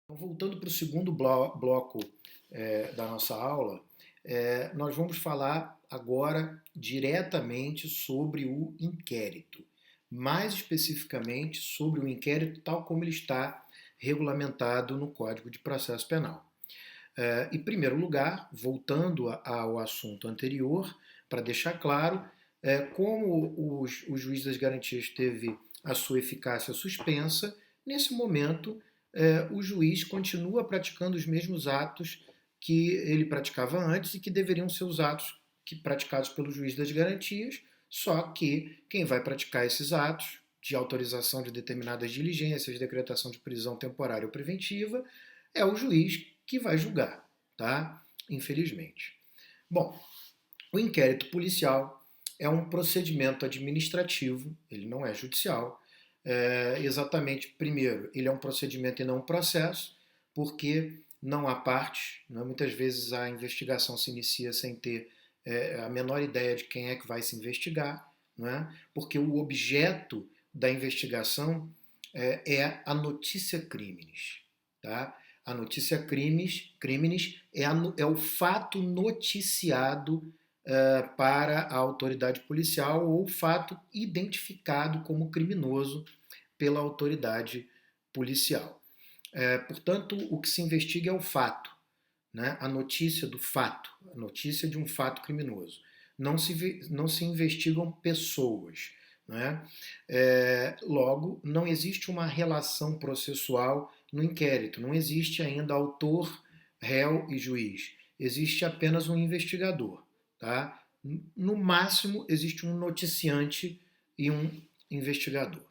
Então, voltando para o segundo bloco da nossa aula, nós vamos falar agora diretamente sobre o inquérito, mais especificamente sobre o inquérito tal como ele está regulamentado no Código de Processo Penal. Em primeiro lugar, voltando ao assunto anterior, para deixar claro, como o juiz das garantias teve a sua eficácia suspensa, nesse momento o juiz continua praticando os mesmos atos que ele praticava antes e que deveriam ser os atos praticados pelo juiz das garantias, só que quem vai praticar esses atos de autorização de determinadas diligências, decretação de prisão temporária ou preventiva, é o juiz que vai julgar, tá? Infelizmente. Bom, o inquérito policial é um procedimento administrativo, ele não é judicial. Exatamente, primeiro, ele é um procedimento e não um processo, porque não há parte, né? Muitas vezes a investigação se inicia sem ter a menor ideia de quem é que vai se investigar, não é? Porque o objeto da investigação é a notícia crimes, tá? A notícia crimes é o fato noticiado para a autoridade policial ou o fato identificado como criminoso pela autoridade policial. Portanto, o que se investiga é o fato, né? A notícia do fato, a notícia de um fato criminoso. Não se investigam pessoas. Né? Logo, não existe uma relação processual no inquérito, não existe ainda autor, réu e juiz. Existe apenas um investigador. Tá? No máximo, existe um noticiante e um investigador.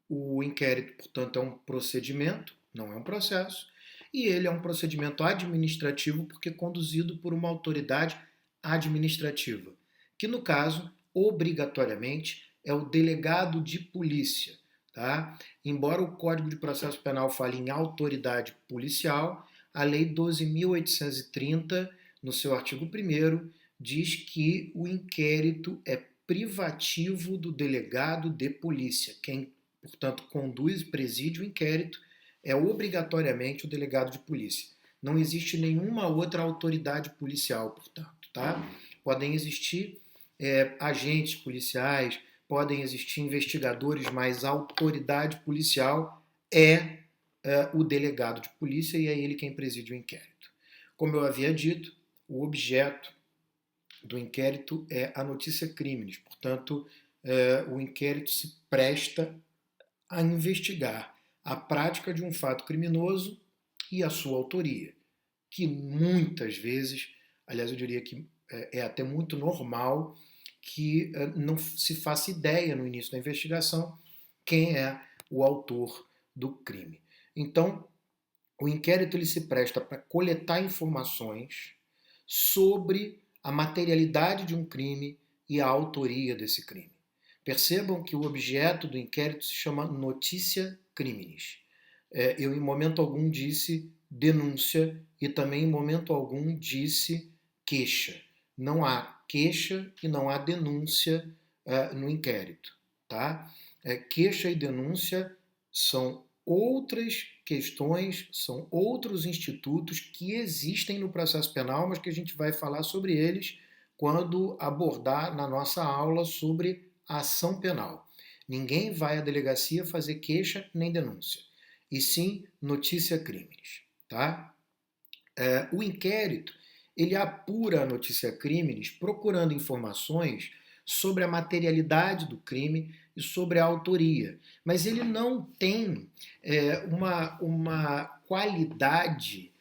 O inquérito, portanto, é um procedimento, não é um processo, e ele é um procedimento administrativo porque é conduzido por uma autoridade administrativa, que no caso, obrigatoriamente, é o delegado de polícia. Tá? Embora o Código de Processo Penal fale em autoridade policial, a Lei 12.830, no seu artigo 1º, diz que o inquérito é privativo do delegado de polícia. Quem, portanto, conduz e preside o inquérito é obrigatoriamente o delegado de polícia. Não existe nenhuma outra autoridade policial, portanto. Tá? Podem existir agentes policiais, podem existir investigadores, mas a autoridade policial é o delegado de polícia e é ele quem preside o inquérito. Como eu havia dito, o objeto do inquérito é a notícia crimes, portanto, o inquérito se presta a investigar a prática de um fato criminoso e a sua autoria, que muitas vezes, aliás, eu diria que é até muito normal que não se faça ideia no início da investigação quem é o autor do crime. Então, o inquérito ele se presta para coletar informações sobre a materialidade de um crime e a autoria desse crime. Percebam que o objeto do inquérito se chama notícia crimes. Eu, em momento algum, disse denúncia e também, em momento algum, disse queixa. Não há queixa e não há denúncia no inquérito. Tá? Queixa e denúncia são outras questões, são outros institutos que existem no processo penal, mas que a gente vai falar sobre eles quando abordar na nossa aula sobre a ação penal. Ninguém vai à delegacia fazer queixa nem denúncia, e sim notícia crimes. Tá? O inquérito ele apura a notícia crimes procurando informações sobre a materialidade do crime e sobre a autoria. Mas ele não tem uma qualidade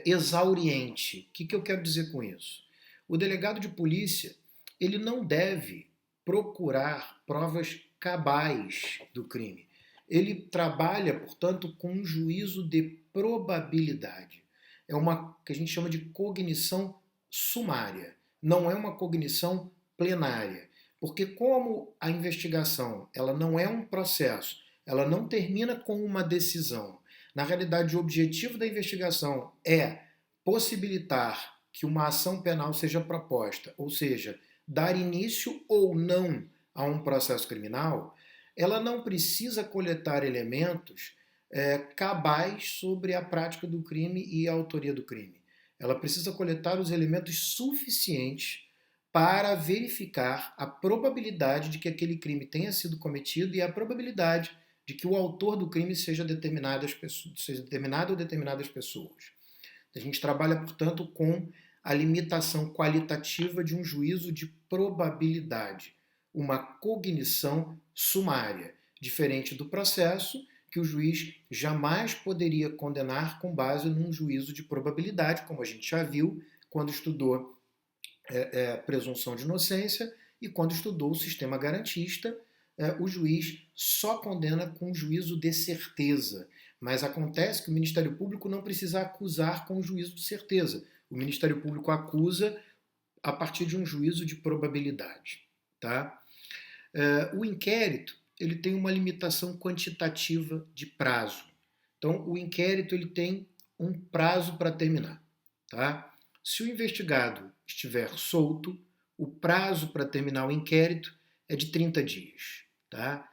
exauriente. O que eu quero dizer com isso? O delegado de polícia ele não deve procurar provas cabais do crime. Ele trabalha, portanto, com um juízo de probabilidade. É uma que a gente chama de cognição sumária. Não é uma cognição plenária. Porque como a investigação ela não é um processo, ela não termina com uma decisão. Na realidade, o objetivo da investigação é possibilitar que uma ação penal seja proposta, ou seja, dar início ou não a um processo criminal, ela não precisa coletar elementos cabais sobre a prática do crime e a autoria do crime. Ela precisa coletar os elementos suficientes para verificar a probabilidade de que aquele crime tenha sido cometido e a probabilidade de que o autor do crime seja determinado ou determinadas pessoas. A gente trabalha, portanto, com a limitação qualitativa de um juízo de probabilidade, uma cognição sumária, diferente do processo, que o juiz jamais poderia condenar com base num juízo de probabilidade, como a gente já viu quando estudou presunção de inocência e quando estudou o sistema garantista, o juiz só condena com juízo de certeza. Mas acontece que o Ministério Público não precisa acusar com juízo de certeza. O Ministério Público acusa a partir de um juízo de probabilidade. Tá? O inquérito ele tem uma limitação quantitativa de prazo. Então, o inquérito ele tem um prazo para terminar. Tá? Se o investigado estiver solto, o prazo para terminar o inquérito é de 30 dias. Tá?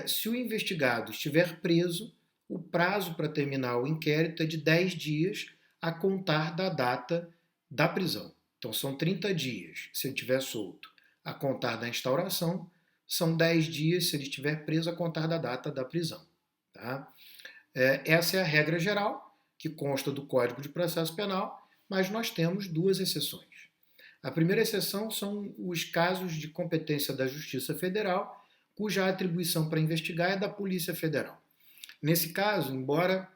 Se o investigado estiver preso, o prazo para terminar o inquérito é de 10 dias a contar da data da prisão. Então, são 30 dias se ele estiver solto. A contar da instauração, são 10 dias se ele estiver preso a contar da data da prisão. Tá? Essa é a regra geral, que consta do Código de Processo Penal, mas nós temos duas exceções. A primeira exceção são os casos de competência da Justiça Federal, cuja atribuição para investigar é da Polícia Federal. Nesse caso, embora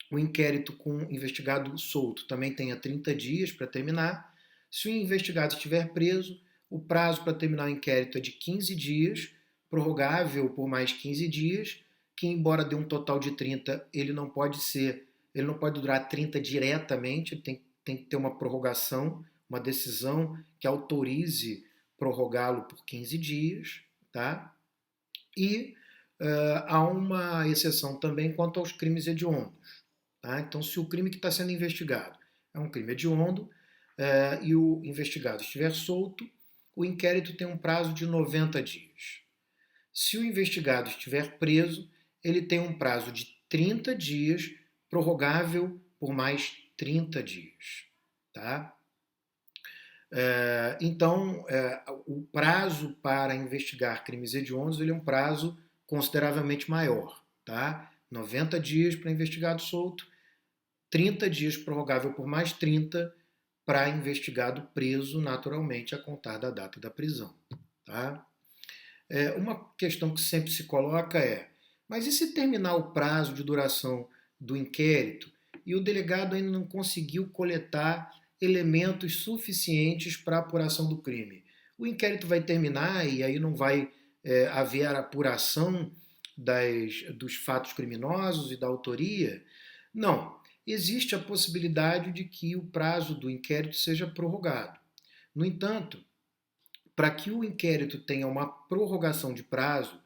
o inquérito com investigado solto também tenha 30 dias para terminar, se o investigado estiver preso, o prazo para terminar o inquérito é de 15 dias, prorrogável por mais 15 dias, que embora dê um total de 30, ele não pode durar 30 diretamente, ele tem que ter uma prorrogação, uma decisão que autorize prorrogá-lo por 15 dias, tá? E há uma exceção também quanto aos crimes hediondos. Tá? Então, se o crime que está sendo investigado é um crime hediondo e o investigado estiver solto, o inquérito tem um prazo de 90 dias. Se o investigado estiver preso, ele tem um prazo de 30 dias, prorrogável por mais 30 dias. Tá? Então, o prazo para investigar crimes hediondos ele é um prazo consideravelmente maior. Tá? 90 dias para investigado solto, 30 dias prorrogável por mais 30 para investigado preso, naturalmente, a contar da data da prisão. Tá? Uma questão que sempre se coloca mas e se terminar o prazo de duração do inquérito e o delegado ainda não conseguiu coletar elementos suficientes para a apuração do crime? O inquérito vai terminar e aí não vai haver a apuração dos fatos criminosos e da autoria? Não. Existe a possibilidade de que o prazo do inquérito seja prorrogado. No entanto, para que o inquérito tenha uma prorrogação de prazo,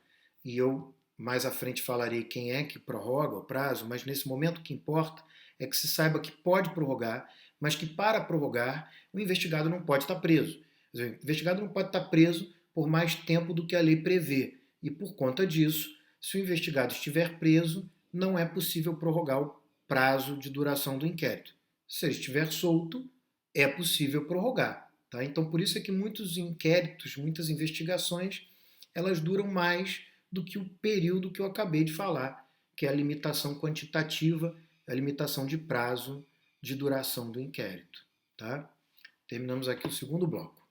e eu mais à frente falarei quem é que prorroga o prazo, mas nesse momento o que importa é que se saiba que pode prorrogar, mas que para prorrogar o investigado não pode estar preso. O investigado não pode estar preso por mais tempo do que a lei prevê. E por conta disso, se o investigado estiver preso, não é possível prorrogar o prazo de duração do inquérito. Se ele estiver solto, é possível prorrogar. Tá? Então, por isso é que muitos inquéritos, muitas investigações, elas duram mais do que o período que eu acabei de falar, que é a limitação quantitativa, a limitação de prazo de duração do inquérito. Tá? Terminamos aqui o segundo bloco.